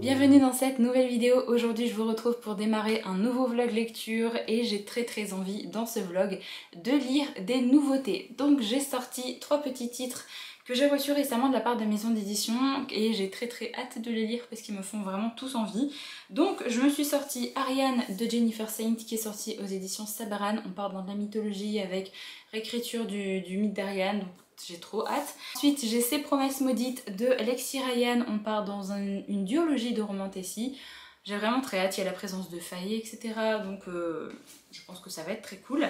Bienvenue dans cette nouvelle vidéo. Aujourd'hui je vous retrouve pour démarrer un nouveau vlog lecture et j'ai très envie dans ce vlog de lire des nouveautés. Donc j'ai sorti 3 petits titres que j'ai reçus récemment de la part de maisons d'édition et j'ai très hâte de les lire parce qu'ils me font vraiment tous envie. Donc je me suis sorti Ariane de Jennifer Saint qui est sorti aux éditions Sabran. On part dans la mythologie avec réécriture du mythe d'Ariane. J'ai trop hâte. Ensuite, j'ai Ces promesses maudites de Lexi Ryan. On part dans une duologie de romantasy. J'ai vraiment très hâte. Il y a la présence de Faye, etc. Donc, je pense que ça va être très cool.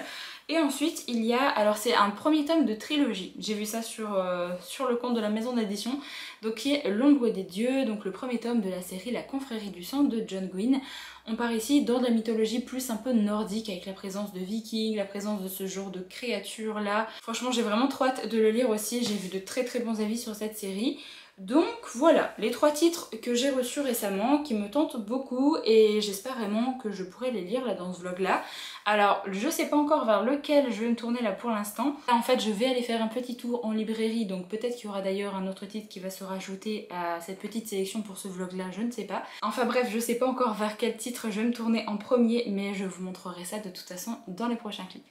Et ensuite, il y a... Alors, c'est un premier tome de trilogie. J'ai vu ça sur le compte de la maison d'édition. Donc, qui est L'ombre des dieux. Donc, le premier tome de la série La confrérie du sang de John Gwynne. On part ici dans de la mythologie plus un peu nordique avec la présence de vikings, la présence de ce genre de créatures là. Franchement j'ai vraiment trop hâte de le lire aussi, j'ai vu de très bons avis sur cette série. Donc voilà, les 3 titres que j'ai reçus récemment qui me tentent beaucoup et j'espère vraiment que je pourrai les lire là dans ce vlog là. Alors je sais pas encore vers lequel je vais me tourner là pour l'instant. En fait je vais aller faire un petit tour en librairie, donc peut-être qu'il y aura d'ailleurs un autre titre qui va se rajouter à cette petite sélection pour ce vlog là, je ne sais pas. Enfin bref, je sais pas encore vers quel titre je vais me tourner en premier, mais je vous montrerai ça de toute façon dans les prochains clips.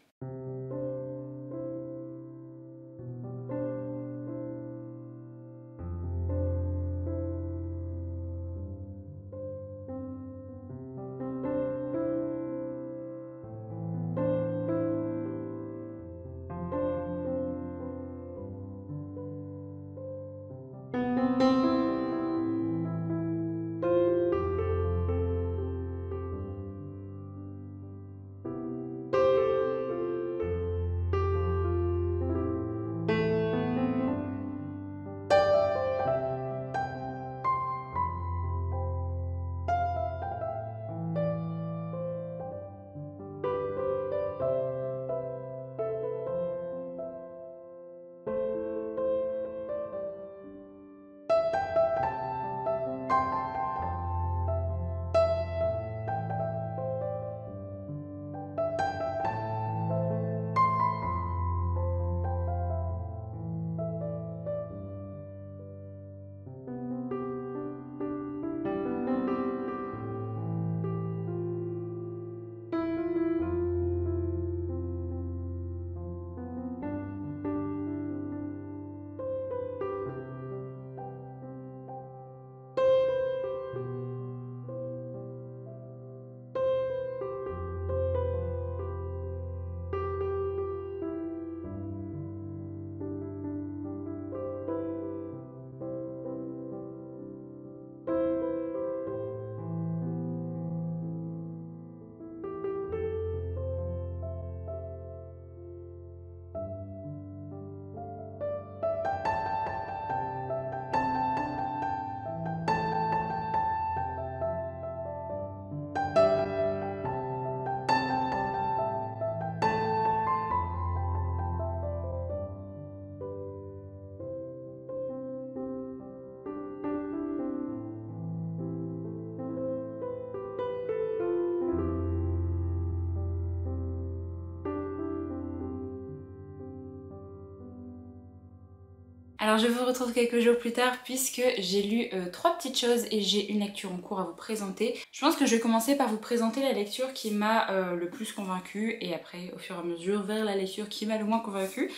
Alors je vous retrouve quelques jours plus tard puisque j'ai lu 3 petites choses et j'ai une lecture en cours à vous présenter. Je pense que je vais commencer par vous présenter la lecture qui m'a le plus convaincue et après au fur et à mesure vers la lecture qui m'a le moins convaincue.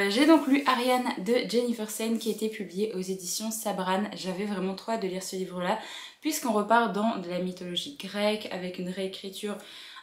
J'ai donc lu Ariane de Jennifer Saint qui a été publiée aux éditions Sabran. J'avais vraiment trop hâte de lire ce livre là puisqu'on repart dans de la mythologie grecque avec une réécriture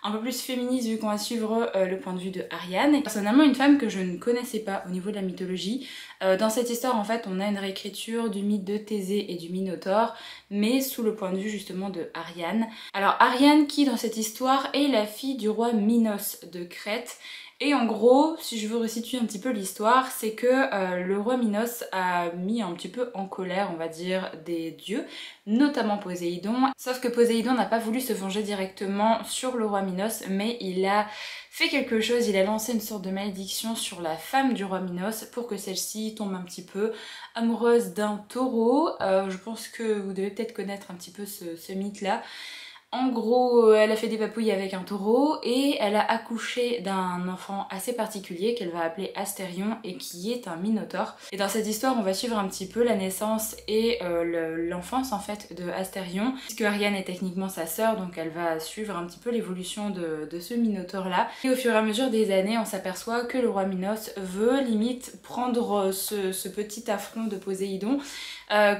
un peu plus féministe vu qu'on va suivre le point de vue de Ariane. Personnellement une femme que je ne connaissais pas au niveau de la mythologie. Dans cette histoire en fait on a une réécriture du mythe de Thésée et du Minotaure mais sous le point de vue justement de Ariane. Alors Ariane qui dans cette histoire est la fille du roi Minos de Crète. Et en gros, si je veux resituer un petit peu l'histoire, c'est que le roi Minos a mis un petit peu en colère, on va dire, des dieux, notamment Poséidon. Sauf que Poséidon n'a pas voulu se venger directement sur le roi Minos, mais il a fait quelque chose, il a lancé une sorte de malédiction sur la femme du roi Minos pour que celle-ci tombe un petit peu amoureuse d'un taureau. Je pense que vous devez peut-être connaître un petit peu ce mythe-là. En gros, elle a fait des papouilles avec un taureau et elle a accouché d'un enfant assez particulier qu'elle va appeler Astérion et qui est un minotaure. Et dans cette histoire, on va suivre un petit peu la naissance et l'enfance en fait de Astérion, puisque Ariane est techniquement sa sœur, donc elle va suivre un petit peu l'évolution de ce minotaure là. Et au fur et à mesure des années, on s'aperçoit que le roi Minos veut limite prendre ce petit affront de Poséidon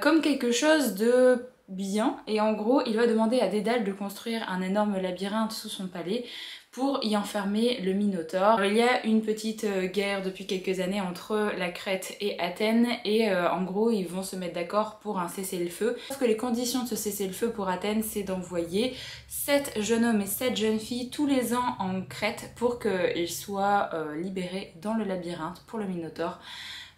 comme quelque chose de bien, et en gros il va demander à Dédale de construire un énorme labyrinthe sous son palais pour y enfermer le Minotaure. Alors, il y a une petite guerre depuis quelques années entre la Crète et Athènes et en gros ils vont se mettre d'accord pour un cessez-le-feu. Parce que les conditions de ce cessez-le-feu pour Athènes, c'est d'envoyer 7 jeunes hommes et 7 jeunes filles tous les ans en Crète pour qu'ils soient libérés dans le labyrinthe pour le Minotaure.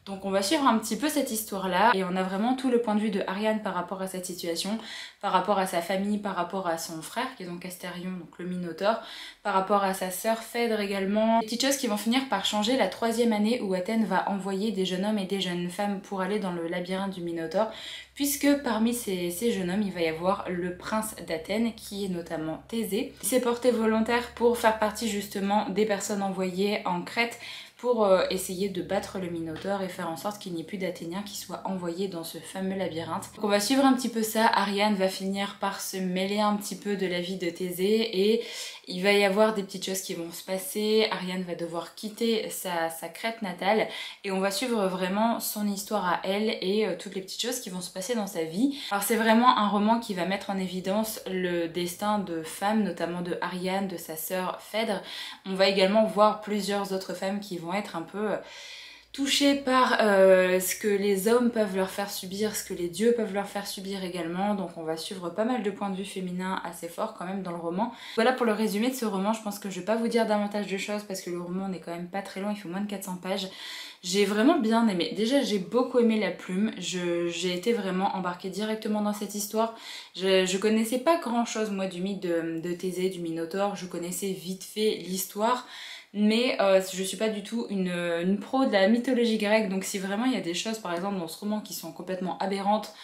Donc on va suivre un petit peu cette histoire-là et on a vraiment tout le point de vue de Ariane par rapport à cette situation, par rapport à sa famille, par rapport à son frère qui est donc Astérion, donc le Minotaure, par rapport à sa sœur Phèdre également. Des petites choses qui vont finir par changer la 3e année où Athènes va envoyer des jeunes hommes et des jeunes femmes pour aller dans le labyrinthe du Minotaure, puisque parmi ces jeunes hommes il va y avoir le prince d'Athènes qui est notamment Thésée. Il s'est porté volontaire pour faire partie justement des personnes envoyées en Crète pour essayer de battre le Minotaure et faire en sorte qu'il n'y ait plus d'Athéniens qui soient envoyés dans ce fameux labyrinthe. Donc on va suivre un petit peu ça. Ariane va finir par se mêler un petit peu de la vie de Thésée et il va y avoir des petites choses qui vont se passer. Ariane va devoir quitter sa Crète natale et on va suivre vraiment son histoire à elle et toutes les petites choses qui vont se passer dans sa vie. Alors c'est vraiment un roman qui va mettre en évidence le destin de femmes, notamment de Ariane, de sa sœur Phèdre. On va également voir plusieurs autres femmes qui vont être un peu touchées par ce que les hommes peuvent leur faire subir, ce que les dieux peuvent leur faire subir également. Donc on va suivre pas mal de points de vue féminins assez forts quand même dans le roman. Voilà pour le résumé de ce roman. Je pense que je vais pas vous dire davantage de choses parce que le roman n'est quand même pas très long, il fait moins de 400 pages. J'ai vraiment bien aimé. Déjà j'ai beaucoup aimé la plume, j'ai été vraiment embarquée directement dans cette histoire. Je connaissais pas grand chose moi du mythe de Thésée, du Minotaure, je connaissais vite fait l'histoire. Mais je suis pas du tout une pro de la mythologie grecque, donc si vraiment il y a des choses par exemple dans ce roman qui sont complètement aberrantes,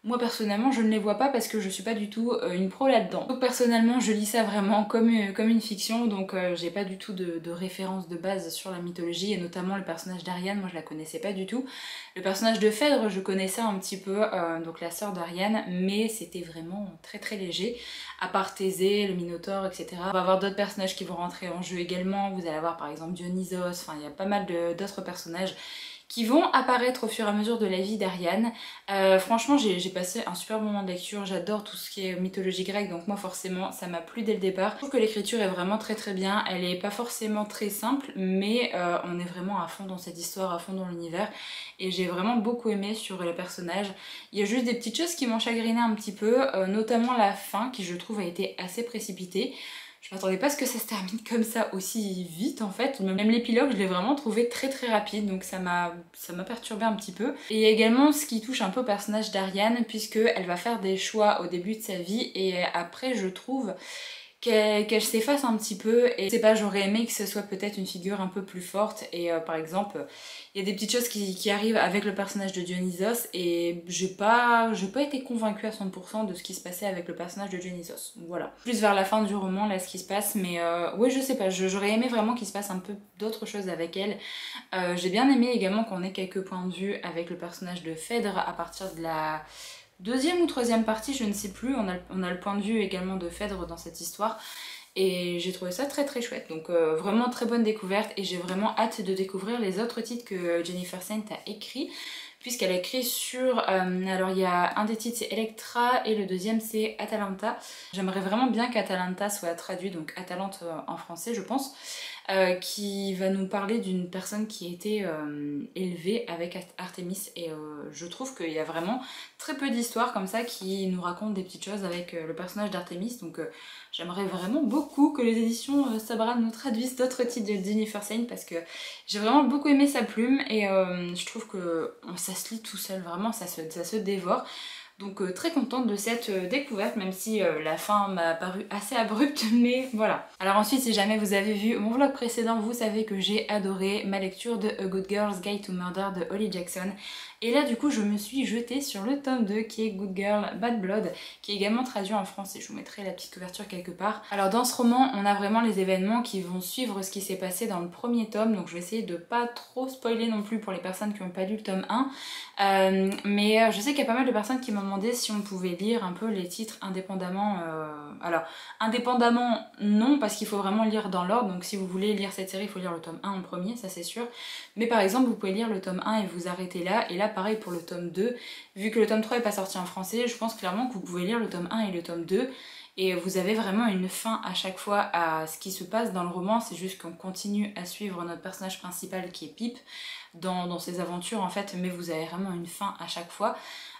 moi personnellement je ne les vois pas parce que je suis pas du tout une pro là-dedans. Donc personnellement je lis ça vraiment comme une fiction, donc j'ai pas du tout de référence de base sur la mythologie et notamment le personnage d'Ariane, moi je la connaissais pas du tout. Le personnage de Phèdre je connaissais un petit peu, donc la sœur d'Ariane, mais c'était vraiment très très léger. À part Thésée, le Minotaure, etc. On va avoir d'autres personnages qui vont rentrer en jeu également, vous allez avoir par exemple Dionysos, enfin il y a pas mal d'autres personnages qui vont apparaître au fur et à mesure de la vie d'Ariane. Franchement j'ai passé un super moment de lecture, j'adore tout ce qui est mythologie grecque, donc moi forcément ça m'a plu dès le départ. Je trouve que l'écriture est vraiment très très bien, elle est pas forcément très simple, mais on est vraiment à fond dans cette histoire, à fond dans l'univers, et j'ai vraiment beaucoup aimé sur les personnages. Il y a juste des petites choses qui m'ont chagriné un petit peu, notamment la fin qui je trouve a été assez précipitée. Je m'attendais pas à ce que ça se termine comme ça aussi vite en fait. Même l'épilogue, je l'ai vraiment trouvé très très rapide, donc ça m'a perturbé un petit peu. Et il y a également ce qui touche un peu au personnage d'Ariane, puisqu'elle va faire des choix au début de sa vie et après je trouve qu'elle s'efface un petit peu, et je sais pas, j'aurais aimé que ce soit peut-être une figure un peu plus forte, et par exemple il y a des petites choses qui arrivent avec le personnage de Dionysos et j'ai pas été convaincue à 100% de ce qui se passait avec le personnage de Dionysos, voilà. Plus vers la fin du roman là ce qui se passe, mais ouais je sais pas, j'aurais aimé vraiment qu'il se passe un peu d'autres choses avec elle. J'ai bien aimé également qu'on ait quelques points de vue avec le personnage de Phèdre à partir de la 2e ou 3e partie, je ne sais plus, on a le point de vue également de Phèdre dans cette histoire. Et j'ai trouvé ça très très chouette, donc vraiment très bonne découverte, et j'ai vraiment hâte de découvrir les autres titres que Jennifer Saint a écrit, puisqu'elle a écrit sur... alors il y a un des titres c'est Electra et le deuxième c'est Atalanta. J'aimerais vraiment bien qu'Atalanta soit traduit, donc Atalante en français je pense, qui va nous parler d'une personne qui a été élevée avec Artémis, et je trouve qu'il y a vraiment très peu d'histoires comme ça qui nous racontent des petites choses avec le personnage d'Artémis, donc j'aimerais vraiment beaucoup que les éditions Sabra nous traduisent d'autres titres de Jennifer Saint, parce que j'ai vraiment beaucoup aimé sa plume et je trouve que ça se lit tout seul, vraiment ça se dévore. Donc très contente de cette découverte, même si la fin m'a paru assez abrupte, mais voilà. Alors ensuite, si jamais vous avez vu mon vlog précédent, vous savez que j'ai adoré ma lecture de A Good Girl's Guide to Murder de Holly Jackson. Et là du coup je me suis jetée sur le tome 2 qui est Good Girl Bad Blood, qui est également traduit en français. Je vous mettrai la petite couverture quelque part. Alors dans ce roman, on a vraiment les événements qui vont suivre ce qui s'est passé dans le premier tome, donc je vais essayer de pas trop spoiler non plus pour les personnes qui n'ont pas lu le tome 1. Mais je sais qu'il y a pas mal de personnes qui m'ont demandé si on pouvait lire un peu les titres indépendamment. Alors indépendamment non, parce qu'il faut vraiment lire dans l'ordre, donc si vous voulez lire cette série il faut lire le tome 1 en premier, ça c'est sûr. Mais par exemple vous pouvez lire le tome 1 et vous arrêter là, et là pareil pour le tome 2, vu que le tome 3 n'est pas sorti en français, je pense clairement que vous pouvez lire le tome 1 et le tome 2, et vous avez vraiment une fin à chaque fois à ce qui se passe dans le roman. C'est juste qu'on continue à suivre notre personnage principal qui est Pip dans ses aventures en fait, mais vous avez vraiment une fin à chaque fois.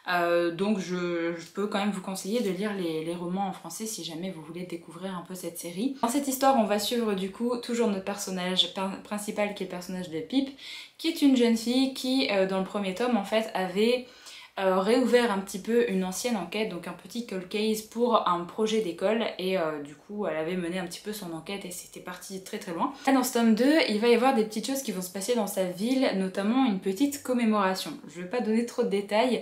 Donc je peux quand même vous conseiller de lire les romans en français si jamais vous voulez découvrir un peu cette série. Dans cette histoire on va suivre du coup toujours notre personnage principal qui est le personnage de Pip, qui est une jeune fille qui dans le premier tome en fait avait réouvert un petit peu une ancienne enquête, donc un petit cold case pour un projet d'école, et du coup elle avait mené un petit peu son enquête et c'était parti très très loin. Là dans ce tome 2, il va y avoir des petites choses qui vont se passer dans sa ville, notamment une petite commémoration. Je vais pas donner trop de détails.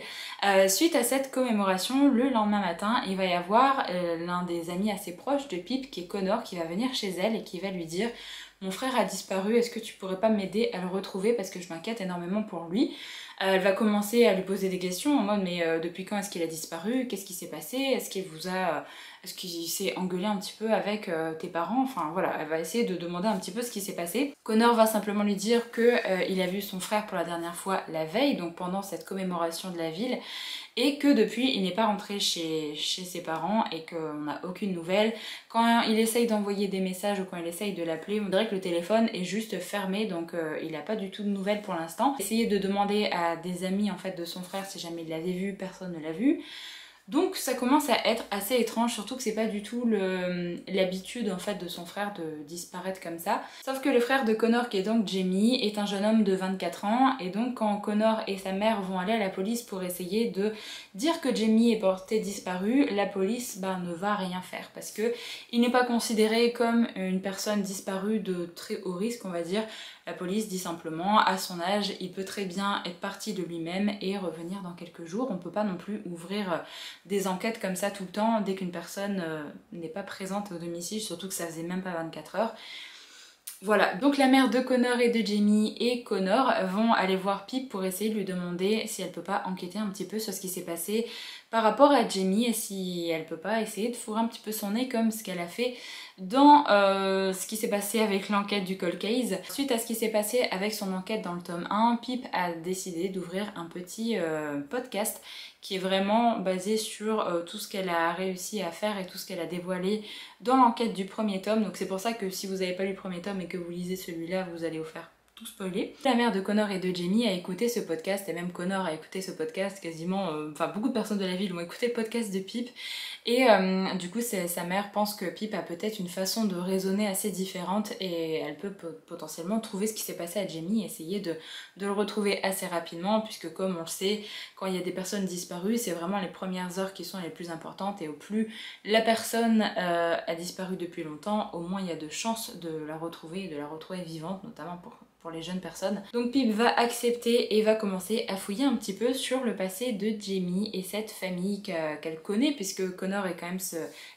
Suite à cette commémoration, le lendemain matin, il va y avoir l'un des amis assez proches de Pip, qui est Connor, qui va venir chez elle et qui va lui dire: mon frère a disparu, est-ce que tu pourrais pas m'aider à le retrouver parce que je m'inquiète énormément pour lui. Elle va commencer à lui poser des questions en mode mais depuis quand est-ce qu'il a disparu, qu'est-ce qui s'est passé, est-ce qu'il s'est engueulé un petit peu avec tes parents, enfin voilà, elle va essayer de demander un petit peu ce qui s'est passé. Connor va simplement lui dire que il a vu son frère pour la dernière fois la veille, donc pendant cette commémoration de la ville, et que depuis il n'est pas rentré chez ses parents et qu'on n'a aucune nouvelle. Quand il essaye d'envoyer des messages ou quand il essaye de l'appeler, on dirait que le téléphone est juste fermé, donc il n'a pas du tout de nouvelles pour l'instant. Essayez de demander à des amis en fait de son frère si jamais il l'avait vu, personne ne l'a vu. Donc ça commence à être assez étrange, surtout que c'est pas du tout l'habitude en fait de son frère de disparaître comme ça. Sauf que le frère de Connor, qui est donc Jamie, est un jeune homme de 24 ans, et donc quand Connor et sa mère vont aller à la police pour essayer de dire que Jamie est porté disparu, la police ne va rien faire parce que il n'est pas considéré comme une personne disparue de très haut risque, on va dire. La police dit simplement, à son âge, il peut très bien être parti de lui-même et revenir dans quelques jours. On peut pas non plus ouvrir des enquêtes comme ça tout le temps dès qu'une personne n'est pas présente au domicile, surtout que ça faisait même pas 24 heures. Voilà, donc la mère de Connor et de Jamie et Connor vont aller voir Pip pour essayer de lui demander si elle peut pas enquêter un petit peu sur ce qui s'est passé par rapport à Jamie et si elle peut pas essayer de fourrer un petit peu son nez comme ce qu'elle a fait dans ce qui s'est passé avec l'enquête du cold case. Suite à ce qui s'est passé avec son enquête dans le tome 1, Pip a décidé d'ouvrir un petit podcast qui est vraiment basé sur tout ce qu'elle a réussi à faire et tout ce qu'elle a dévoilé dans l'enquête du premier tome. Donc c'est pour ça que si vous n'avez pas lu le premier tome et que vous lisez celui-là, vous allez vous faire tout spoiler. La mère de Connor et de Jamie a écouté ce podcast, et même Connor a écouté ce podcast quasiment, enfin beaucoup de personnes de la ville ont écouté le podcast de Pip, et du coup sa mère pense que Pip a peut-être une façon de raisonner assez différente et elle peut potentiellement trouver ce qui s'est passé à Jamie et essayer de le retrouver assez rapidement, puisque comme on le sait, quand il y a des personnes disparues, c'est vraiment les premières heures qui sont les plus importantes, et au plus la personne a disparu depuis longtemps, au moins il y a de chances de la retrouver et de la retrouver vivante, notamment pour les jeunes personnes. Donc Pip va accepter et va commencer à fouiller un petit peu sur le passé de Jamie et cette famille qu'elle connaît, puisque Connor est quand même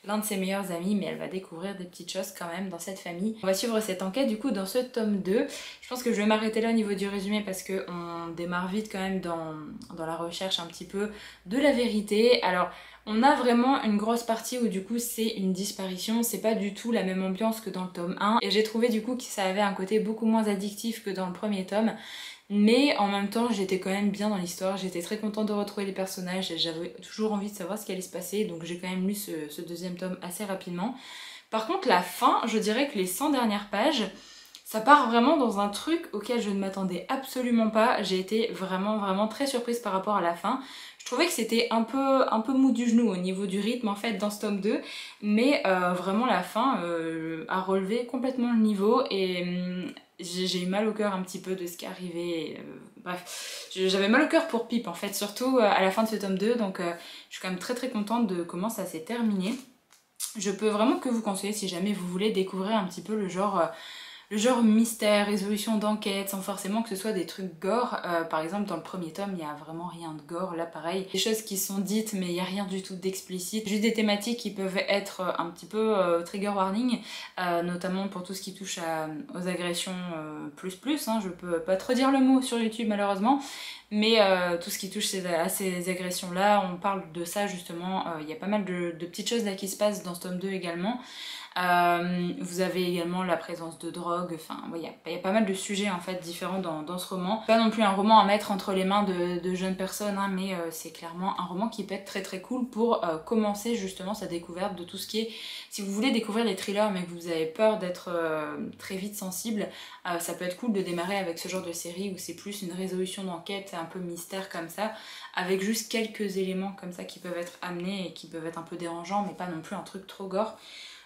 l'un de ses meilleurs amis, mais elle va découvrir des petites choses quand même dans cette famille. On va suivre cette enquête du coup dans ce tome 2. Je pense que je vais m'arrêter là au niveau du résumé parce qu'on démarre vite quand même dans la recherche un petit peu de la vérité. Alors on a vraiment une grosse partie où du coup c'est une disparition, c'est pas du tout la même ambiance que dans le tome 1, et j'ai trouvé du coup que ça avait un côté beaucoup moins addictif que dans le premier tome, mais en même temps j'étais quand même bien dans l'histoire, j'étais très contente de retrouver les personnages et j'avais toujours envie de savoir ce qui allait se passer, donc j'ai quand même lu ce deuxième tome assez rapidement. Par contre la fin, je dirais que les 100 dernières pages, ça part vraiment dans un truc auquel je ne m'attendais absolument pas. J'ai été vraiment très surprise par rapport à la fin. Je Je trouvais que c'était un peu mou du genou au niveau du rythme en fait dans ce tome 2, mais vraiment la fin a relevé complètement le niveau et j'ai eu mal au cœur un petit peu de ce qui arrivait. Bref, j'avais mal au cœur pour Pip en fait, surtout à la fin de ce tome 2, donc je suis quand même très contente de comment ça s'est terminé. Je peux vraiment que vous conseiller si jamais vous voulez découvrir un petit peu le genre mystère, résolution d'enquête, sans forcément que ce soit des trucs gore. Par exemple, dans le premier tome, il n'y a vraiment rien de gore. Là, pareil, des choses qui sont dites, mais il n'y a rien du tout d'explicite. Juste des thématiques qui peuvent être un petit peu trigger warning, notamment pour tout ce qui touche aux agressions plus. Hein. Je peux pas trop dire le mot sur YouTube, malheureusement. Mais tout ce qui touche à ces agressions-là, on parle de ça justement. Il y a pas mal de petites choses là qui se passent dans ce tome 2 également. Vous avez également la présence de drogue, enfin il y a pas mal de sujets en fait différents dans ce roman. Pas non plus un roman à mettre entre les mains de jeunes personnes, hein, mais c'est clairement un roman qui peut être très cool pour commencer justement sa découverte de tout ce qui est... Si vous voulez découvrir les thrillers mais que vous avez peur d'être très vite sensible, ça peut être cool de démarrer avec ce genre de série où c'est plus une résolution d'enquête, un peu mystère comme ça, avec juste quelques éléments comme ça qui peuvent être amenés et qui peuvent être un peu dérangeants, mais pas non plus un truc trop gore.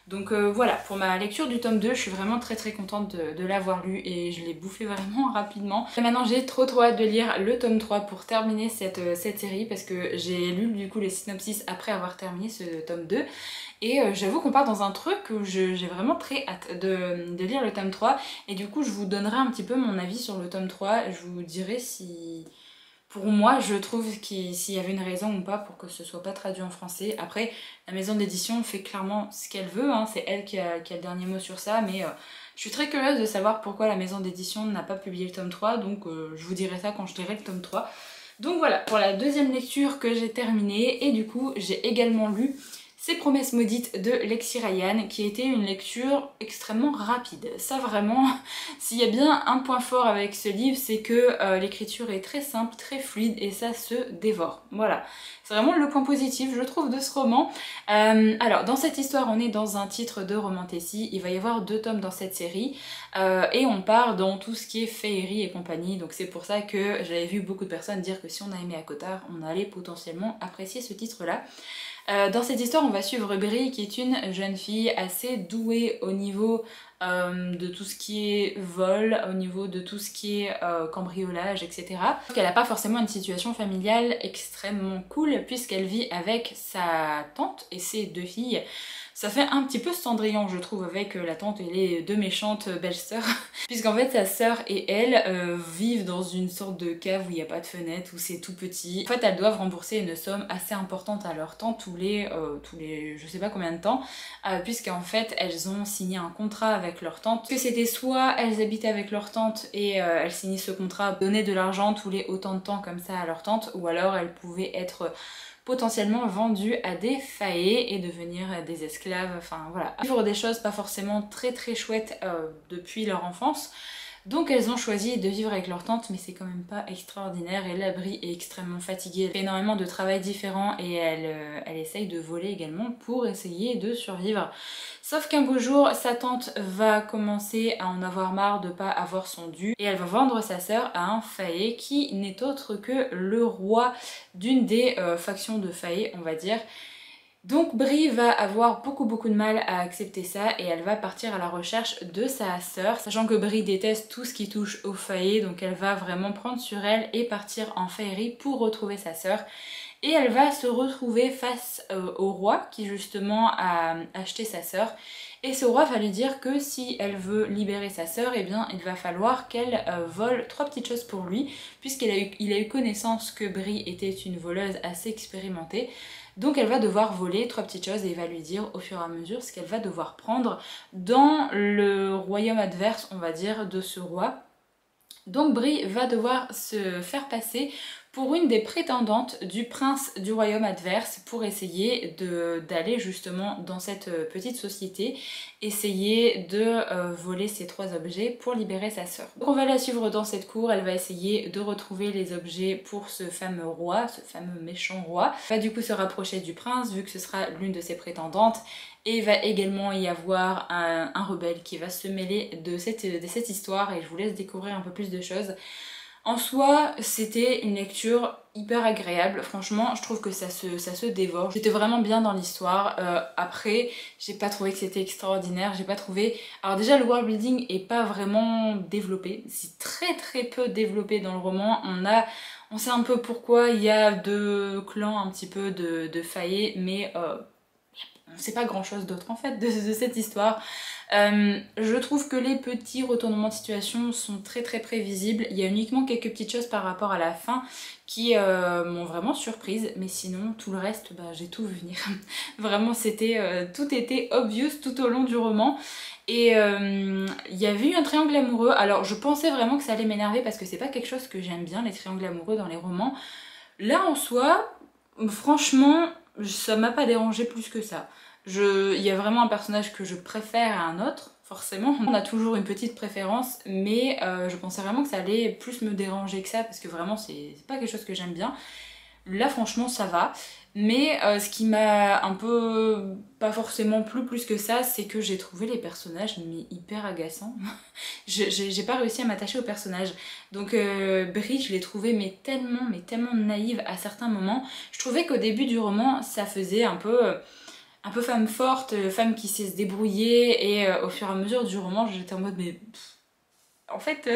Donc voilà, pour ma lecture du tome 2, je suis vraiment très contente de l'avoir lu et je l'ai bouffé vraiment rapidement. Et maintenant j'ai trop hâte de lire le tome 3 pour terminer cette série parce que j'ai lu du coup les synopsis après avoir terminé ce tome 2. Et j'avoue qu'on part dans un truc où j'ai vraiment très hâte de lire le tome 3 et du coup je vous donnerai un petit peu mon avis sur le tome 3, je vous dirai si... Pour moi, je trouve qu'il s'il y avait une raison ou pas pour que ce soit pas traduit en français. Après, la maison d'édition fait clairement ce qu'elle veut, hein. C'est elle qui a le dernier mot sur ça, mais je suis très curieuse de savoir pourquoi la maison d'édition n'a pas publié le tome 3, donc je vous dirai ça quand je lirai le tome 3. Donc voilà, pour la deuxième lecture que j'ai terminée, et du coup, j'ai également lu Ces promesses maudites de Lexi Ryan, qui a été une lecture extrêmement rapide. Ça vraiment, s'il y a bien un point fort avec ce livre, c'est que l'écriture est très simple, très fluide et ça se dévore. Voilà, c'est vraiment le point positif je trouve de ce roman. Alors dans cette histoire on est dans un titre de romantasy, il va y avoir 2 tomes dans cette série et on part dans tout ce qui est féerie et compagnie, donc c'est pour ça que j'avais vu beaucoup de personnes dire que si on a aimé ACOTAR, on allait potentiellement apprécier ce titre-là. Dans cette histoire, on va suivre Bri, qui est une jeune fille assez douée au niveau de tout ce qui est vol, au niveau de tout ce qui est cambriolage, etc. Elle n'a pas forcément une situation familiale extrêmement cool, puisqu'elle vit avec sa tante et ses 2 filles. Ça fait un petit peu Cendrillon, je trouve, avec la tante et les 2 méchantes belles-sœurs. Puisqu'en fait, sa sœur et elle vivent dans une sorte de cave où il n'y a pas de fenêtre, où c'est tout petit. En fait, elles doivent rembourser une somme assez importante à leur tante tous les je sais pas combien de temps, puisqu'en fait, elles ont signé un contrat avec leur tante. Que c'était soit elles habitaient avec leur tante et elles signaient ce contrat, donnaient de l'argent tous les autant de temps comme ça à leur tante, ou alors elles pouvaient être potentiellement vendus à des faillés et devenir des esclaves, enfin voilà. Vivre des choses pas forcément très chouettes depuis leur enfance. Donc elles ont choisi de vivre avec leur tante, mais c'est quand même pas extraordinaire et la Bri est extrêmement fatiguée. Elle fait énormément de travail différent et elle essaye de voler également pour essayer de survivre. Sauf qu'un beau jour, sa tante va commencer à en avoir marre de pas avoir son dû et elle va vendre sa sœur à un faillé qui n'est autre que le roi d'une des factions de faillés, on va dire. Donc Bri va avoir beaucoup de mal à accepter ça et elle va partir à la recherche de sa sœur, sachant que Bri déteste tout ce qui touche au faillé, donc elle va vraiment prendre sur elle et partir en faillerie pour retrouver sa sœur. Et elle va se retrouver face au roi qui justement a acheté sa sœur. Et ce roi va lui dire que si elle veut libérer sa sœur, eh bien il va falloir qu'elle vole 3 petites choses pour lui, puisqu'il a eu connaissance que Bri était une voleuse assez expérimentée. Donc elle va devoir voler 3 petites choses et il va lui dire au fur et à mesure ce qu'elle va devoir prendre dans le royaume adverse, on va dire, de ce roi. Donc Bri va devoir se faire passer pour une des prétendantes du prince du royaume adverse pour essayer d'aller justement dans cette petite société, essayer de voler ces 3 objets pour libérer sa sœur. Donc on va la suivre dans cette cour, elle va essayer de retrouver les objets pour ce fameux roi, ce fameux méchant roi. Elle va du coup se rapprocher du prince vu que ce sera l'une de ses prétendantes. Et il va également y avoir un rebelle qui va se mêler de cette histoire et je vous laisse découvrir un peu plus de choses. En soi, c'était une lecture hyper agréable. Franchement, je trouve que ça se dévore. J'étais vraiment bien dans l'histoire. Après, j'ai pas trouvé que c'était extraordinaire. J'ai pas trouvé... Alors déjà, le world building est pas vraiment développé. C'est très peu développé dans le roman. On sait un peu pourquoi il y a deux clans un petit peu de faillés, mais on sait pas grand chose d'autre en fait de cette histoire. Je trouve que les petits retournements de situation sont très prévisibles. Il y a uniquement quelques petites choses par rapport à la fin qui m'ont vraiment surprise, mais sinon tout le reste, bah, j'ai tout vu venir. Vraiment, tout était obvious tout au long du roman. Et il y avait eu un triangle amoureux. Alors je pensais vraiment que ça allait m'énerver parce que c'est pas quelque chose que j'aime bien, les triangles amoureux dans les romans. Là en soi, franchement, ça m'a pas dérangé plus que ça. Il y a vraiment un personnage que je préfère à un autre, forcément. On a toujours une petite préférence, mais je pensais vraiment que ça allait plus me déranger que ça, parce que vraiment c'est pas quelque chose que j'aime bien. Là franchement ça va, mais ce qui m'a un peu pas forcément plu plus que ça, c'est que j'ai trouvé les personnages mais hyper agaçants. J'ai pas réussi à m'attacher aux personnages. Donc Brie, je l'ai trouvée mais tellement naïve à certains moments. Je trouvais qu'au début du roman, ça faisait un peu femme forte, femme qui sait se débrouiller, et au fur et à mesure du roman, j'étais en mode mais... En fait,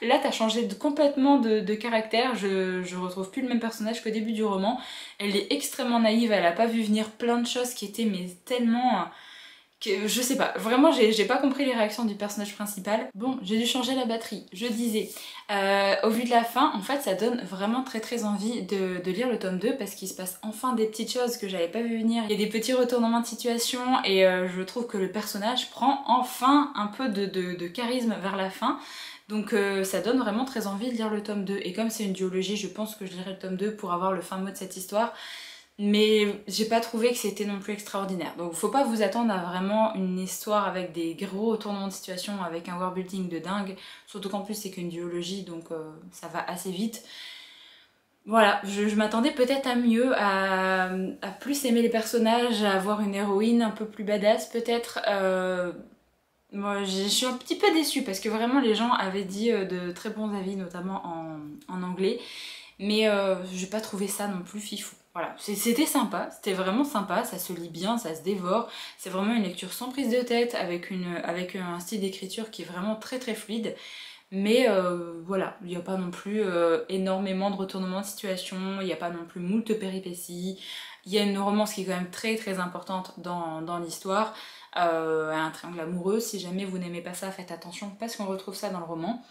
là, t'as changé complètement de caractère, je retrouve plus le même personnage qu'au début du roman. Elle est extrêmement naïve, elle a pas vu venir plein de choses qui étaient mais tellement... que, je sais pas, vraiment j'ai pas compris les réactions du personnage principal. Bon, j'ai dû changer la batterie, je disais. Au vu de la fin, en fait, ça donne vraiment très envie de lire le tome 2 parce qu'il se passe enfin des petites choses que j'avais pas vu venir. Il y a des petits retournements de situation et je trouve que le personnage prend enfin un peu de charisme vers la fin. Donc ça donne vraiment très envie de lire le tome 2. Et comme c'est une duologie, je pense que je lirai le tome 2 pour avoir le fin mot de cette histoire. Mais j'ai pas trouvé que c'était non plus extraordinaire. Donc faut pas vous attendre à vraiment une histoire avec des gros retournements de situation, avec un world building de dingue. Surtout qu'en plus c'est qu'une duologie, donc ça va assez vite. Voilà, je m'attendais peut-être à mieux, à plus aimer les personnages, à avoir une héroïne un peu plus badass peut-être. Moi, je suis un petit peu déçue parce que vraiment les gens avaient dit de très bons avis, notamment en anglais. Mais j'ai pas trouvé ça non plus fifou. Voilà, c'était sympa, c'était vraiment sympa, ça se lit bien, ça se dévore. C'est vraiment une lecture sans prise de tête, avec un style d'écriture qui est vraiment très fluide. Mais voilà, il n'y a pas non plus énormément de retournements de situation, il n'y a pas non plus moult péripéties. Il y a une romance qui est quand même très importante dans l'histoire. Un triangle amoureux, si jamais vous n'aimez pas ça, faites attention parce qu'on retrouve ça dans le roman.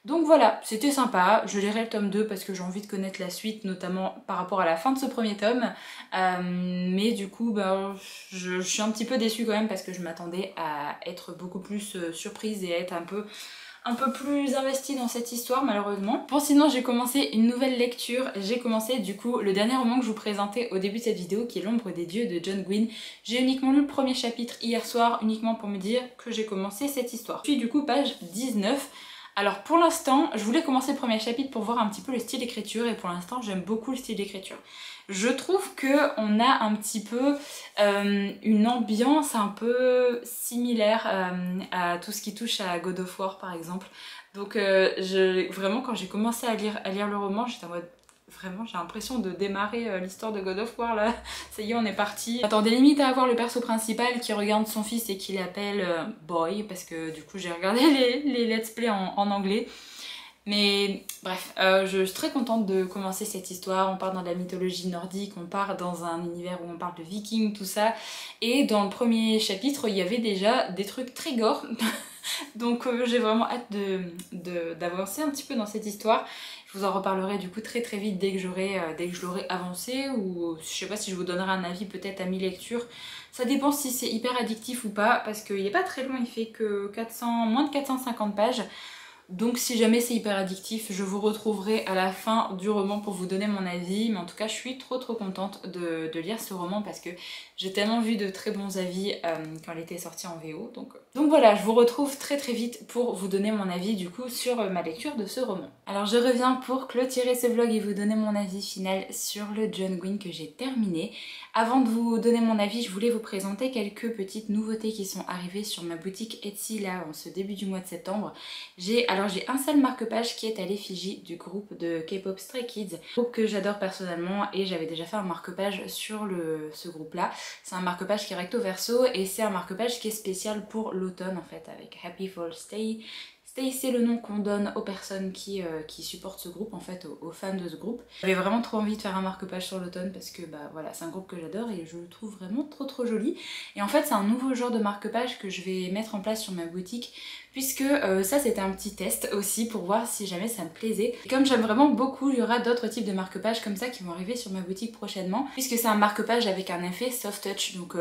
Donc voilà, c'était sympa, je lirai le tome 2 parce que j'ai envie de connaître la suite, notamment par rapport à la fin de ce premier tome. Mais du coup, ben, je suis un petit peu déçue quand même parce que je m'attendais à être beaucoup plus surprise et à être un peu plus investie dans cette histoire malheureusement. Bon, sinon j'ai commencé une nouvelle lecture, j'ai commencé du coup le dernier roman que je vous présentais au début de cette vidéo qui est L'ombre des dieux de John Gwynne. J'ai uniquement lu le premier chapitre hier soir uniquement pour me dire que j'ai commencé cette histoire. Puis du coup page 19. Alors pour l'instant, je voulais commencer le premier chapitre pour voir un petit peu le style d'écriture et pour l'instant j'aime beaucoup le style d'écriture. Je trouve qu'on a un petit peu une ambiance un peu similaire à tout ce qui touche à God of War par exemple. Donc vraiment quand j'ai commencé à lire le roman, j'étais en mode... Vraiment, j'ai l'impression de démarrer l'histoire de God of War là. Ça y est, on est parti. J'attendais limite à avoir le perso principal qui regarde son fils et qui l'appelle Boy, parce que du coup j'ai regardé les let's play en anglais. Mais bref, je suis très contente de commencer cette histoire. On part dans la mythologie nordique, on part dans un univers où on parle de vikings, tout ça. Et dans le premier chapitre, il y avait déjà des trucs très gore. Donc j'ai vraiment hâte d'avancer un petit peu dans cette histoire. Je vous en reparlerai du coup très vite dès que je l'aurai avancé, ou je sais pas si je vous donnerai un avis peut-être à mi-lecture. Ça dépend si c'est hyper addictif ou pas, parce qu'il n'est pas très long, il fait que moins de 450 pages. Donc si jamais c'est hyper addictif, je vous retrouverai à la fin du roman pour vous donner mon avis. Mais en tout cas, je suis trop contente de lire ce roman parce que j'ai tellement vu de très bons avis quand il était sorti en VO. Donc voilà, je vous retrouve très vite pour vous donner mon avis du coup sur ma lecture de ce roman. Alors je reviens pour clôturer ce vlog et vous donner mon avis final sur le John Gwynne que j'ai terminé. Avant de vous donner mon avis, je voulais vous présenter quelques petites nouveautés qui sont arrivées sur ma boutique Etsy là en ce début du mois de septembre. Alors Alors j'ai un seul marque-page qui est à l'effigie du groupe de K-pop Stray Kids, groupe que j'adore personnellement et j'avais déjà fait un marque-page sur ce groupe là. C'est un marque-page qui est recto verso et c'est un marque-page qui est spécial pour l'automne en fait, avec Happy Fall Stay. Stay, c'est le nom qu'on donne aux personnes qui supportent ce groupe, en fait, aux fans de ce groupe. J'avais vraiment trop envie de faire un marque-page sur l'automne parce que bah voilà, c'est un groupe que j'adore et je le trouve vraiment trop joli. Et en fait, c'est un nouveau genre de marque-page que je vais mettre en place sur ma boutique puisque ça c'était un petit test aussi pour voir si jamais ça me plaisait. Et comme j'aime vraiment beaucoup, il y aura d'autres types de marque-pages comme ça qui vont arriver sur ma boutique prochainement puisque c'est un marque-page avec un effet soft touch. Donc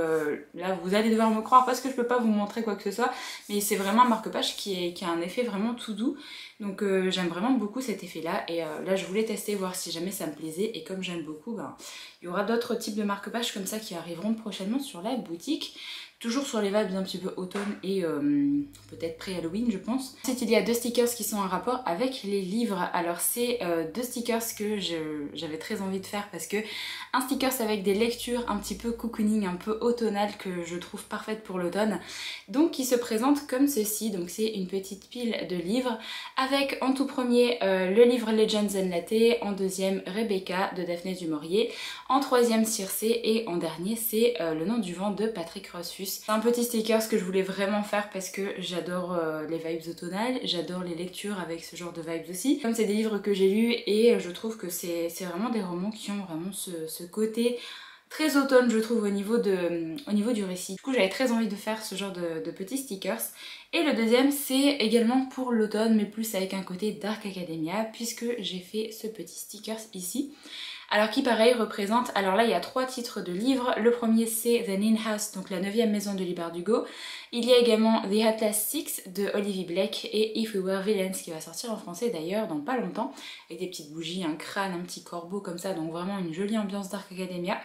là, vous allez devoir me croire parce que je peux pas vous montrer quoi que ce soit, mais c'est vraiment un marque-page qui a un effet vraiment tout doux. Donc j'aime vraiment beaucoup cet effet là et là je voulais tester voir si jamais ça me plaisait et comme j'aime beaucoup, ben, il y aura d'autres types de marque-pages comme ça qui arriveront prochainement sur la boutique. Toujours sur les vibes un petit peu automne et peut-être pré-Halloween je pense. Ensuite il y a deux stickers qui sont en rapport avec les livres. Alors c'est deux stickers que j'avais très envie de faire parce que un sticker avec des lectures un petit peu cocooning, un peu automnales que je trouve parfaite pour l'automne. Donc qui se présente comme ceci. Donc c'est une petite pile de livres avec en tout premier le livre Legends and Latte, en deuxième Rebecca de Daphné du Maurier, en troisième Circé et en dernier c'est Le nom du vent de Patrick Rothfuss. C'est un petit sticker que je voulais vraiment faire parce que j'adore les vibes automnales, j'adore les lectures avec ce genre de vibes aussi. Comme c'est des livres que j'ai lus et je trouve que c'est vraiment des romans qui ont vraiment ce côté très automne je trouve au niveau du récit. Du coup j'avais très envie de faire ce genre de petits stickers. Et le deuxième c'est également pour l'automne mais plus avec un côté Dark Academia puisque j'ai fait ce petit stickers ici. Alors qui pareil représente, alors là il y a 3 titres de livres, le premier c'est The Nin House, donc la 9e maison de Libar Hugo. Il y a également The Atlas Six de Olivia Blake et If We Were Villains qui va sortir en français d'ailleurs dans pas longtemps, avec des petites bougies, un crâne, un petit corbeau comme ça, donc vraiment une jolie ambiance Dark Academia.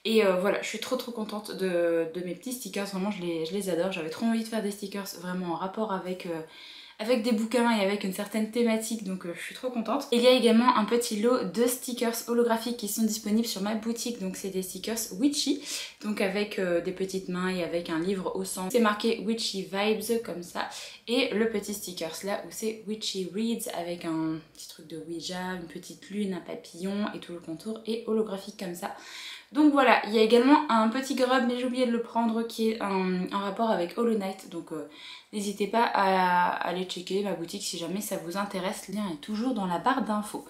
Et voilà, je suis trop contente de mes petits stickers, vraiment je les adore, j'avais trop envie de faire des stickers vraiment en rapport avec des bouquins et avec une certaine thématique, donc je suis trop contente. Il y a également un petit lot de stickers holographiques qui sont disponibles sur ma boutique, donc c'est des stickers Witchy, donc avec des petites mains et avec un livre au centre. C'est marqué Witchy Vibes comme ça, et le petit stickers là où c'est Witchy Reads avec un petit truc de Ouija, une petite lune, un papillon et tout le contour est holographique comme ça. Donc voilà, il y a également un petit grub, mais j'ai oublié de le prendre, qui est en rapport avec Hollow Knight. Donc n'hésitez pas à aller checker ma boutique si jamais ça vous intéresse. Le lien est toujours dans la barre d'infos.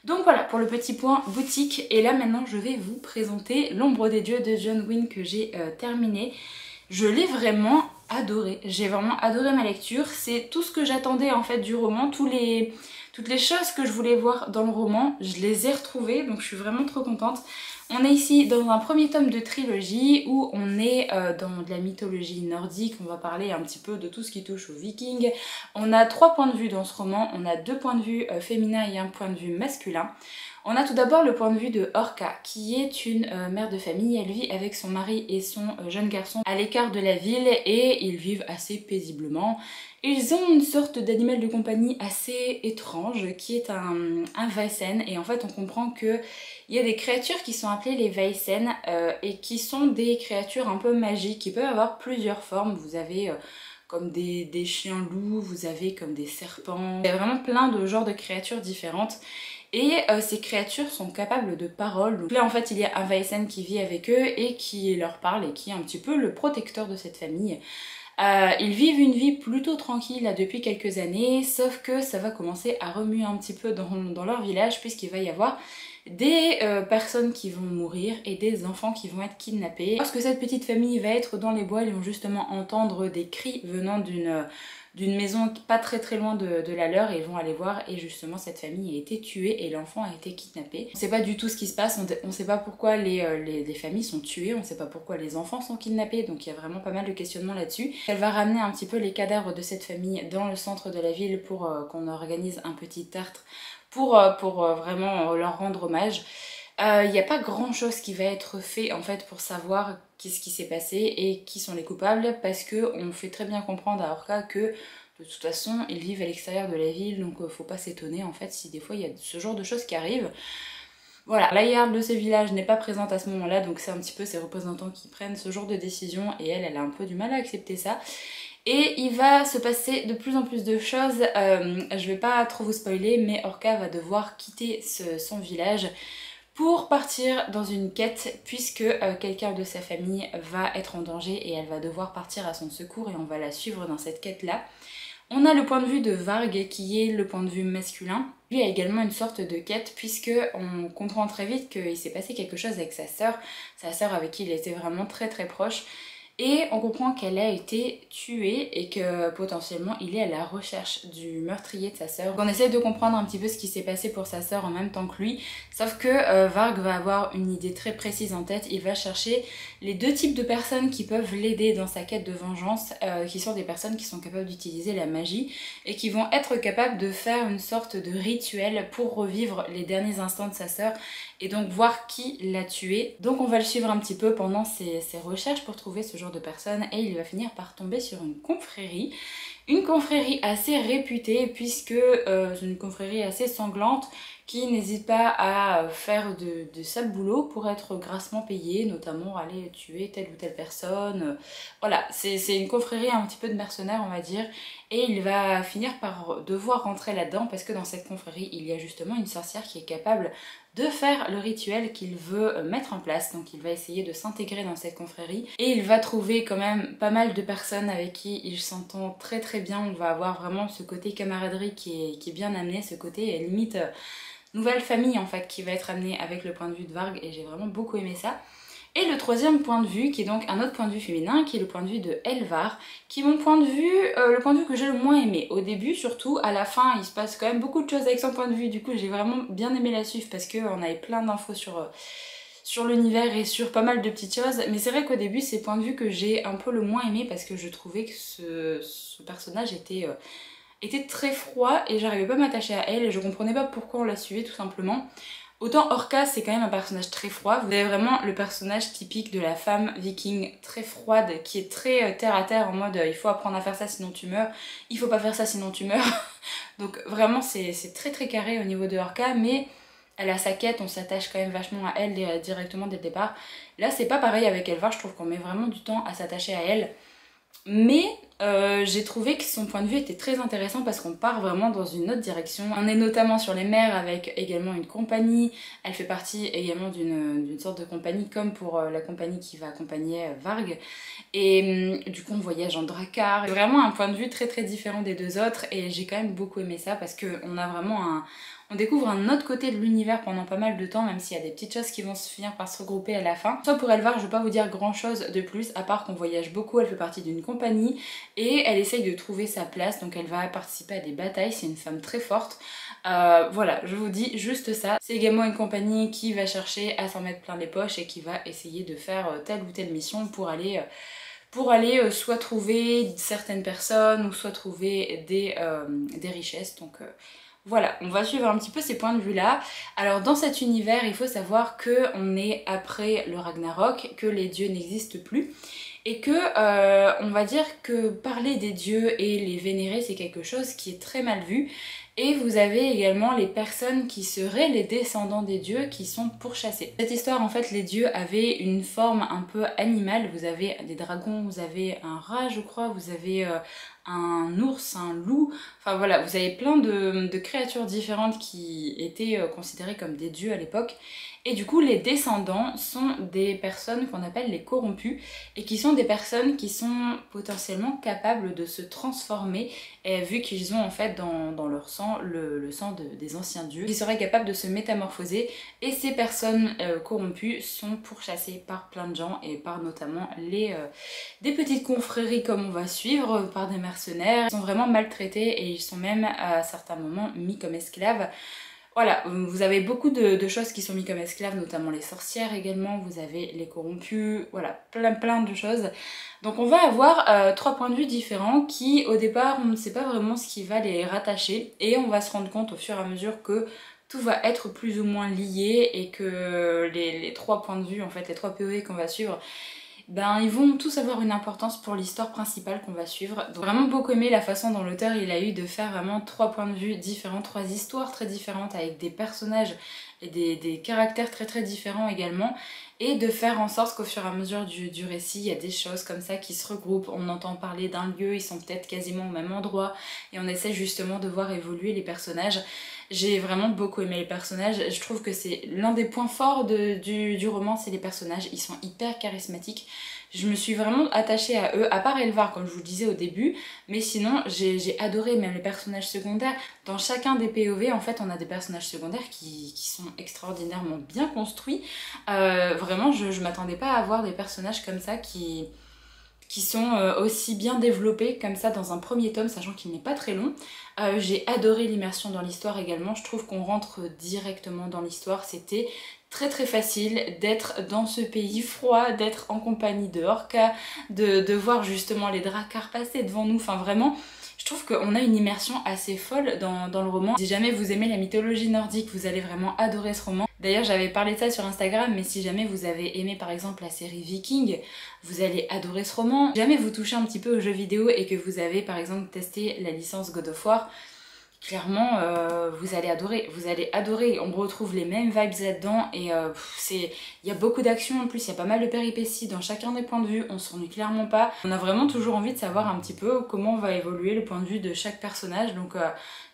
Donc voilà pour le petit point boutique. Et là maintenant je vais vous présenter L'ombre des dieux de John Gwynne que j'ai terminé. Je l'ai vraiment adoré. J'ai vraiment adoré ma lecture. C'est tout ce que j'attendais en fait du roman. Toutes les choses que je voulais voir dans le roman, je les ai retrouvées. Donc je suis vraiment trop contente. On est ici dans un premier tome de trilogie où on est dans de la mythologie nordique, on va parler un petit peu de tout ce qui touche aux vikings. On a 3 points de vue dans ce roman, on a 2 points de vue féminins et un point de vue masculin. On a tout d'abord le point de vue de Orca, qui est une mère de famille. Elle vit avec son mari et son jeune garçon à l'écart de la ville et ils vivent assez paisiblement. Ils ont une sorte d'animal de compagnie assez étrange qui est un Vaisen et en fait on comprend que il y a des créatures qui sont appelées les Vaisen et qui sont des créatures un peu magiques qui peuvent avoir plusieurs formes. Vous avez comme des chiens loups, vous avez comme des serpents, il y a vraiment plein de genres de créatures différentes. Et ces créatures sont capables de parole. Donc là en fait il y a un Vaisen qui vit avec eux et qui leur parle et qui est un petit peu le protecteur de cette famille. Ils vivent une vie plutôt tranquille là, depuis quelques années, sauf que ça va commencer à remuer un petit peu dans leur village puisqu'il va y avoir des personnes qui vont mourir et des enfants qui vont être kidnappés. Lorsque cette petite famille va être dans les bois, ils vont justement entendre des cris venant d'une maison pas très loin de la leur et ils vont aller voir et justement cette famille a été tuée et l'enfant a été kidnappé. On sait pas du tout ce qui se passe, on sait pas pourquoi les familles sont tuées, on sait pas pourquoi les enfants sont kidnappés, donc il y a vraiment pas mal de questionnements là-dessus. Elle va ramener un petit peu les cadavres de cette famille dans le centre de la ville pour qu'on organise un petit tertre pour vraiment leur rendre hommage. Il n'y a pas grand chose qui va être fait en fait pour savoir qu'est-ce qui s'est passé et qui sont les coupables parce que on fait très bien comprendre à Orca que de toute façon ils vivent à l'extérieur de la ville donc faut pas s'étonner en fait si des fois il y a ce genre de choses qui arrivent. Voilà, la hiérarque de ce village n'est pas présente à ce moment-là donc c'est un petit peu ses représentants qui prennent ce genre de décision et elle a un peu du mal à accepter ça. Et il va se passer de plus en plus de choses, je vais pas trop vous spoiler, mais Orca va devoir quitter son village pour partir dans une quête puisque quelqu'un de sa famille va être en danger et elle va devoir partir à son secours et on va la suivre dans cette quête-là. On a le point de vue de Varg qui est le point de vue masculin. Lui a également une sorte de quête puisque on comprend très vite qu'il s'est passé quelque chose avec sa sœur avec qui il était vraiment très très proche. Et on comprend qu'elle a été tuée et que potentiellement il est à la recherche du meurtrier de sa sœur. On essaie de comprendre un petit peu ce qui s'est passé pour sa sœur en même temps que lui, sauf que Varg va avoir une idée très précise en tête. Il va chercher les deux types de personnes qui peuvent l'aider dans sa quête de vengeance, qui sont des personnes qui sont capables d'utiliser la magie et qui vont être capables de faire une sorte de rituel pour revivre les derniers instants de sa sœur et donc voir qui l'a tué. Donc on va le suivre un petit peu pendant ses recherches pour trouver ce genre de personnes et il va finir par tomber sur une confrérie assez réputée puisque c'est une confrérie assez sanglante qui n'hésite pas à faire de sale boulot pour être grassement payé, notamment aller tuer telle ou telle personne. Voilà, c'est une confrérie un petit peu de mercenaires on va dire, et il va finir par devoir rentrer là-dedans parce que dans cette confrérie il y a justement une sorcière qui est capable de faire le rituel qu'il veut mettre en place. Donc il va essayer de s'intégrer dans cette confrérie et il va trouver quand même pas mal de personnes avec qui il s'entend très très bien. On va avoir vraiment ce côté camaraderie qui est bien amené, ce côté limite nouvelle famille en fait qui va être amenée avec le point de vue de Varg et j'ai vraiment beaucoup aimé ça. Et le troisième point de vue, qui est donc un autre point de vue féminin, qui est le point de vue de Elvar, qui est mon point de vue, le point de vue que j'ai le moins aimé. Au début, surtout, à la fin, il se passe quand même beaucoup de choses avec son point de vue, du coup j'ai vraiment bien aimé la suivre parce qu'on avait plein d'infos sur l'univers et sur pas mal de petites choses. Mais c'est vrai qu'au début, c'est le point de vue que j'ai un peu le moins aimé parce que je trouvais que ce personnage était très froid et j'arrivais pas à m'attacher à elle et je comprenais pas pourquoi on la suivait tout simplement. Autant Orca c'est quand même un personnage très froid, vous avez vraiment le personnage typique de la femme viking très froide qui est très terre à terre en mode il faut apprendre à faire ça sinon tu meurs, il faut pas faire ça sinon tu meurs. Donc vraiment c'est très très carré au niveau de Orca, mais elle a sa quête, on s'attache quand même vachement à elle directement dès le départ. Là c'est pas pareil avec Elvar, je trouve qu'on met vraiment du temps à s'attacher à elle. Mais j'ai trouvé que son point de vue était très intéressant parce qu'on part vraiment dans une autre direction. On est notamment sur les mers avec également une compagnie. Elle fait partie également d'une sorte de compagnie comme pour la compagnie qui va accompagner Varg. Et du coup on voyage en drakkar. C'est vraiment un point de vue très très différent des deux autres et j'ai quand même beaucoup aimé ça parce qu'on a vraiment on découvre un autre côté de l'univers pendant pas mal de temps, même s'il y a des petites choses qui vont se finir par se regrouper à la fin. Soit pour Elvar, je vais pas vous dire grand chose de plus, à part qu'on voyage beaucoup, elle fait partie d'une compagnie et elle essaye de trouver sa place, donc elle va participer à des batailles, c'est une femme très forte. Voilà, je vous dis juste ça. C'est également une compagnie qui va chercher à s'en mettre plein les poches et qui va essayer de faire telle ou telle mission pour aller soit trouver certaines personnes ou soit trouver des richesses. Donc voilà, on va suivre un petit peu ces points de vue là. Alors dans cet univers, il faut savoir qu'on est après le Ragnarok, que les dieux n'existent plus et que on va dire que parler des dieux et les vénérer c'est quelque chose qui est très mal vu. Et vous avez également les personnes qui seraient les descendants des dieux qui sont pourchassés. Cette histoire, en fait, les dieux avaient une forme un peu animale. Vous avez des dragons, vous avez un rat, je crois, vous avez un ours, un loup. Enfin voilà, vous avez plein de créatures différentes qui étaient considérées comme des dieux à l'époque. Et du coup, les descendants sont des personnes qu'on appelle les corrompus et qui sont des personnes qui sont potentiellement capables de se transformer vu qu'ils ont en fait dans leur sang le sang des anciens dieux. Ils seraient capables de se métamorphoser et ces personnes corrompues sont pourchassées par plein de gens et par notamment des petites confréries comme on va suivre, par des mercenaires. Ils sont vraiment maltraités et ils sont même à certains moments mis comme esclaves. Voilà, vous avez beaucoup de choses qui sont mises comme esclaves, notamment les sorcières également, vous avez les corrompus, voilà, plein de choses. Donc on va avoir 3 points de vue différents qui, au départ, on ne sait pas vraiment ce qui va les rattacher et on va se rendre compte au fur et à mesure que tout va être plus ou moins lié et que les 3 points de vue, en fait, les 3 POV qu'on va suivre, ben ils vont tous avoir une importance pour l'histoire principale qu'on va suivre. Donc vraiment beaucoup aimé la façon dont l'auteur il a eu de faire vraiment 3 points de vue différents, 3 histoires très différentes avec des personnages et des caractères très différents également, et de faire en sorte qu'au fur et à mesure du récit, il y a des choses comme ça qui se regroupent, on entend parler d'un lieu, ils sont peut-être quasiment au même endroit, et on essaie justement de voir évoluer les personnages. J'ai vraiment beaucoup aimé les personnages, je trouve que c'est l'un des points forts du roman, c'est les personnages, ils sont hyper charismatiques. Je me suis vraiment attachée à eux, à part Elvar comme je vous le disais au début, mais sinon j'ai adoré même les personnages secondaires. Dans chacun des POV en fait on a des personnages secondaires qui sont extraordinairement bien construits. Vraiment je m'attendais pas à avoir des personnages comme ça qui sont aussi bien développés comme ça dans un premier tome, sachant qu'il n'est pas très long. J'ai adoré l'immersion dans l'histoire également, je trouve qu'on rentre directement dans l'histoire, c'était très facile d'être dans ce pays froid, d'être en compagnie de Orca, de voir justement les dracars passer devant nous, enfin vraiment... Je trouve qu'on a une immersion assez folle dans le roman. Si jamais vous aimez la mythologie nordique, vous allez vraiment adorer ce roman. D'ailleurs, j'avais parlé de ça sur Instagram, mais si jamais vous avez aimé par exemple la série Viking, vous allez adorer ce roman. Si jamais vous touchez un petit peu aux jeux vidéo et que vous avez par exemple testé la licence God of War, clairement vous allez adorer, on retrouve les mêmes vibes là-dedans et il y a beaucoup d'action en plus, il y a pas mal de péripéties dans chacun des points de vue, on s'ennuie clairement pas, on a vraiment toujours envie de savoir un petit peu comment va évoluer le point de vue de chaque personnage, donc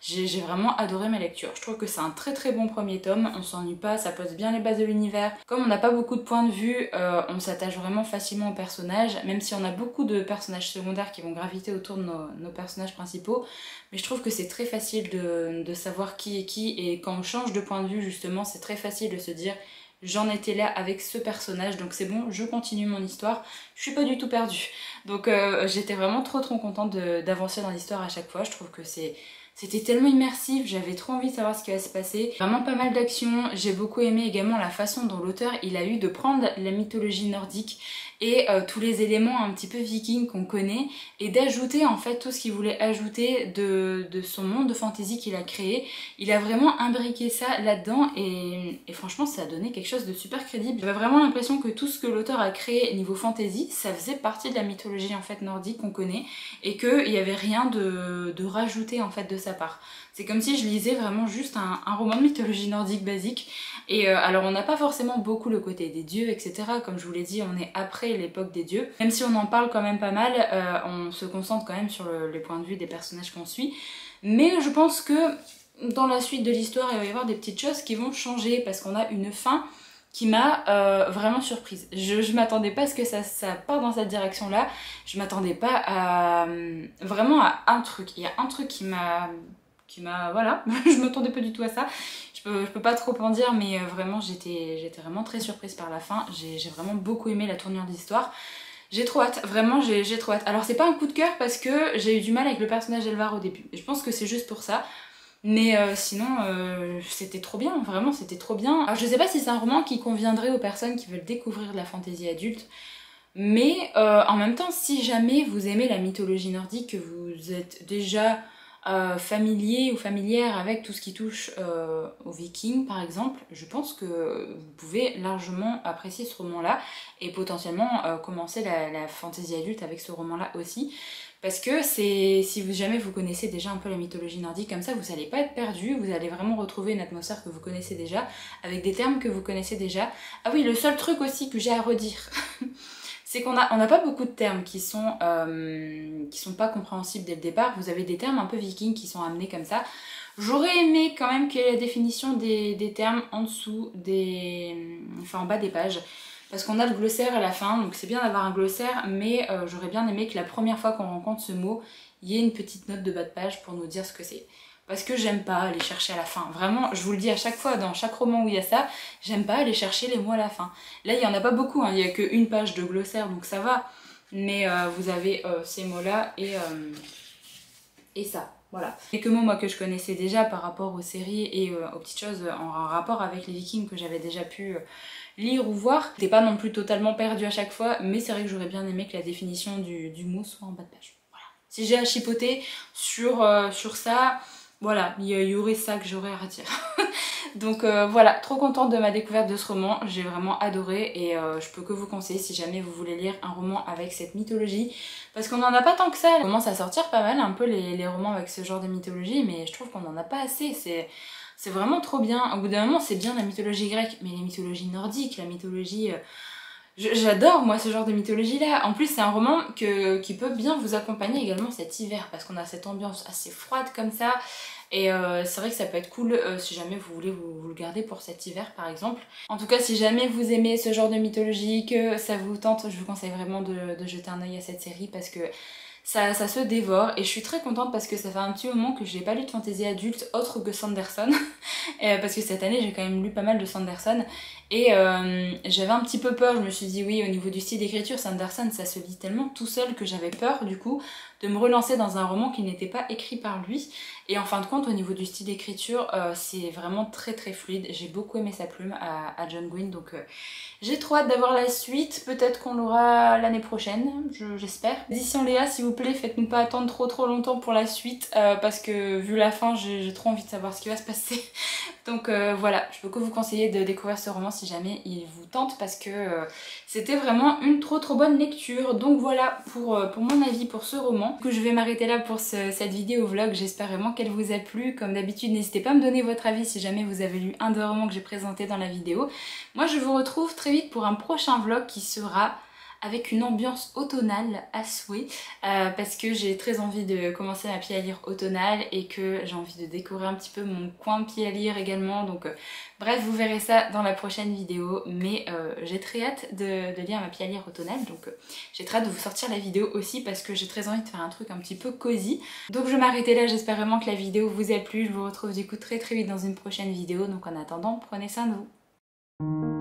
j'ai vraiment adoré ma lecture. Je trouve que c'est un très bon premier tome, on s'ennuie pas, ça pose bien les bases de l'univers. Comme on n'a pas beaucoup de points de vue, on s'attache vraiment facilement aux personnages, même si on a beaucoup de personnages secondaires qui vont graviter autour de nos personnages principaux, mais je trouve que c'est très facile de savoir qui est qui, et quand on change de point de vue justement, c'est très facile de se dire j'en étais là avec ce personnage, donc c'est bon, je continue mon histoire, je suis pas du tout perdue. Donc j'étais vraiment trop contente d'avancer dans l'histoire à chaque fois, je trouve que c'était tellement immersif, j'avais trop envie de savoir ce qui va se passer. Vraiment pas mal d'action, j'ai beaucoup aimé également la façon dont l'auteur il a eu de prendre la mythologie nordique et tous les éléments un petit peu vikings qu'on connaît et d'ajouter en fait tout ce qu'il voulait ajouter de son monde de fantasy qu'il a créé. Il a vraiment imbriqué ça là-dedans et franchement ça a donné quelque chose de super crédible. J'avais vraiment l'impression que tout ce que l'auteur a créé niveau fantasy, ça faisait partie de la mythologie en fait nordique qu'on connaît et qu'il n'y avait rien de rajouté en fait de sa part. C'est comme si je lisais vraiment juste un roman de mythologie nordique basique. Et alors on n'a pas forcément beaucoup le côté des dieux, etc. Comme je vous l'ai dit, on est après l'époque des dieux. Même si on en parle quand même pas mal, on se concentre quand même sur les points de vue des personnages qu'on suit. Mais je pense que dans la suite de l'histoire, il va y avoir des petites choses qui vont changer parce qu'on a une fin qui m'a vraiment surprise. Je m'attendais pas à ce que ça part dans cette direction-là. Je m'attendais pas à vraiment à un truc. Il y a un truc qui m'a voilà, je m'attendais pas du tout à ça. Je peux pas trop en dire, mais vraiment j'étais vraiment très surprise par la fin. J'ai vraiment beaucoup aimé la tournure de l'histoire. J'ai trop hâte, vraiment j'ai trop hâte. Alors c'est pas un coup de cœur parce que j'ai eu du mal avec le personnage d'Elvar au début. Je pense que c'est juste pour ça. Mais sinon, c'était trop bien, vraiment c'était trop bien. Alors je sais pas si c'est un roman qui conviendrait aux personnes qui veulent découvrir de la fantaisie adulte, mais en même temps, si jamais vous aimez la mythologie nordique, que vous êtes déjà familier ou familière avec tout ce qui touche aux Vikings par exemple, je pense que vous pouvez largement apprécier ce roman-là et potentiellement commencer la fantaisie adulte avec ce roman-là aussi. Parce que si jamais vous connaissez déjà un peu la mythologie nordique comme ça, vous n'allez pas être perdu, vous allez vraiment retrouver une atmosphère que vous connaissez déjà, avec des termes que vous connaissez déjà. Ah oui, le seul truc aussi que j'ai à redire, c'est qu'on n'a pas beaucoup de termes qui sont pas compréhensibles dès le départ. Vous avez des termes un peu vikings qui sont amenés comme ça. J'aurais aimé quand même qu'il y ait la définition des termes en dessous, enfin en bas des pages. Parce qu'on a le glossaire à la fin, donc c'est bien d'avoir un glossaire, mais j'aurais bien aimé que la première fois qu'on rencontre ce mot, il y ait une petite note de bas de page pour nous dire ce que c'est. Parce que j'aime pas aller chercher à la fin. Vraiment, je vous le dis à chaque fois, dans chaque roman où il y a ça, j'aime pas aller chercher les mots à la fin. Là, il y en a pas beaucoup, hein. Il y a qu'une page de glossaire, donc ça va. Mais vous avez ces mots-là et ça. Voilà. Quelques mots moi que je connaissais déjà par rapport aux séries et aux petites choses en rapport avec les Vikings que j'avais déjà pu lire ou voir. J'étais pas non plus totalement perdue à chaque fois, mais c'est vrai que j'aurais bien aimé que la définition du mot soit en bas de page. Voilà. Si j'ai à chipoter sur ça, voilà, il y aurait ça que j'aurais à dire. Donc voilà, trop contente de ma découverte de ce roman, j'ai vraiment adoré et je peux que vous conseiller si jamais vous voulez lire un roman avec cette mythologie, parce qu'on n'en a pas tant que ça. On commence à sortir pas mal un peu les romans avec ce genre de mythologie, mais je trouve qu'on n'en a pas assez. C'est vraiment trop bien. Au bout d'un moment, c'est bien la mythologie grecque, mais les mythologies nordiques, la mythologie... J'adore moi ce genre de mythologie là. En plus c'est un roman qui peut bien vous accompagner également cet hiver, parce qu'on a cette ambiance assez froide comme ça. Et c'est vrai que ça peut être cool si jamais vous voulez vous le garder pour cet hiver par exemple. En tout cas si jamais vous aimez ce genre de mythologie, que ça vous tente, je vous conseille vraiment de jeter un œil à cette série, parce que ça se dévore. Et je suis très contente parce que ça fait un petit moment que je n'ai pas lu de fantasy adulte autre que Sanderson. Parce que cette année j'ai quand même lu pas mal de Sanderson. Et j'avais un petit peu peur, je me suis dit oui, au niveau du style d'écriture, Sanderson ça se lit tellement tout seul que j'avais peur du coup de me relancer dans un roman qui n'était pas écrit par lui. Et en fin de compte, au niveau du style d'écriture, c'est vraiment très très fluide. J'ai beaucoup aimé sa plume à John Gwynne, donc j'ai trop hâte d'avoir la suite. Peut-être qu'on l'aura l'année prochaine, j'espère. Édition Léa, s'il vous plaît, faites-nous pas attendre trop longtemps pour la suite, parce que vu la fin, j'ai trop envie de savoir ce qui va se passer. Donc voilà, je peux que vous conseiller de découvrir ce roman si jamais il vous tente, parce que c'était vraiment une trop bonne lecture. Donc voilà pour mon avis pour ce roman. Du coup je vais m'arrêter là pour cette vidéo vlog, j'espère vraiment qu'elle vous a plu. Comme d'habitude n'hésitez pas à me donner votre avis si jamais vous avez lu un des romans que j'ai présenté dans la vidéo. Moi je vous retrouve très vite pour un prochain vlog qui sera avec une ambiance automnale à souhait, parce que j'ai très envie de commencer ma pile à lire automnale et que j'ai envie de décorer un petit peu mon coin pile à lire également. Donc bref, vous verrez ça dans la prochaine vidéo, mais j'ai très hâte de lire ma pile à lire automnale, donc j'ai très hâte de vous sortir la vidéo aussi parce que j'ai très envie de faire un truc un petit peu cosy. Donc je vais m'arrêter là, j'espère vraiment que la vidéo vous a plu. Je vous retrouve du coup très vite dans une prochaine vidéo, donc en attendant, prenez soin de vous.